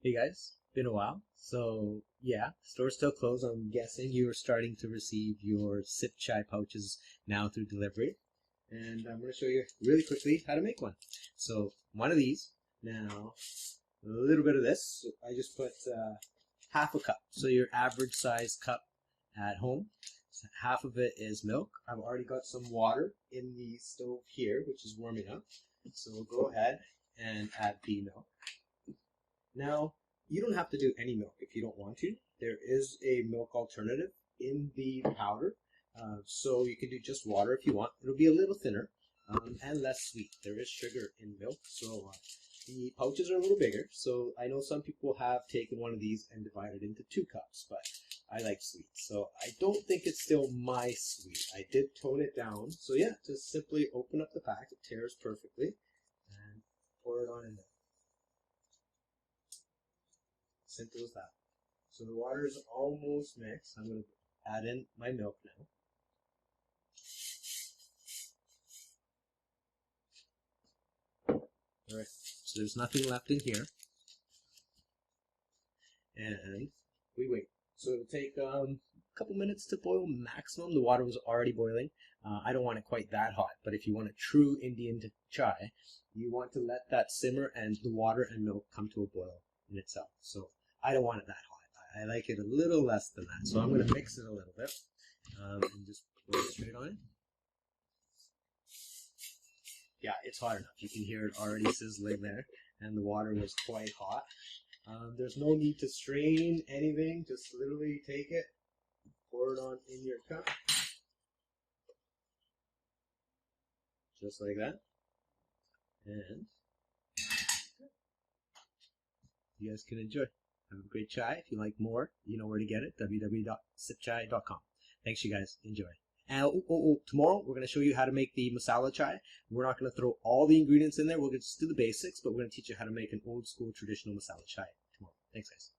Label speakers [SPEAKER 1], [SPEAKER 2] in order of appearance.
[SPEAKER 1] Hey guys, been a while. So yeah, store's still closed. I'm guessing you're starting to receive your Sipp Chai pouches now through delivery. And I'm going to show you really quickly how to make one. So one of these, now a little bit of this. So I just put half a cup. So your average size cup at home. So half of it is milk. I've already got some water in the stove here, which is warming up. So we'll go ahead and add the milk. Now, you don't have to do any milk if you don't want to. There is a milk alternative in the powder, so you can do just water if you want. It'll be a little thinner and less sweet. There is sugar in milk, so the pouches are a little bigger. So I know some people have taken one of these and divided into 2 cups, but I like sweet. So I don't think it's still my sweet. I did tone it down. So yeah, just simply open up the pack. It tears perfectly and pour it on in there. Simple as that. So the water is almost mixed. I'm going to add in my milk now. Alright, so there's nothing left in here. And we wait. So it'll take a couple minutes to boil maximum. The water was already boiling. I don't want it quite that hot, but if you want a true Indian chai, you want to let that simmer and the water and milk come to a boil in itself. So I don't want it that hot. I like it a little less than that. So I'm going to mix it a little bit and just pour it straight on it. Yeah, it's hot enough. You can hear it already sizzling there, and the water was quite hot. There's no need to strain anything. Just literally take it, pour it on in your cup, just like that. And you guys can enjoy. Have a great chai. If you like more, you know where to get it, www.sippchai.com. Thanks, you guys. Enjoy. And tomorrow we're going to show you how to make the masala chai. We're not going to throw all the ingredients in there. We'll just do the basics, but we're going to teach you how to make an old school traditional masala chai tomorrow. Thanks, guys.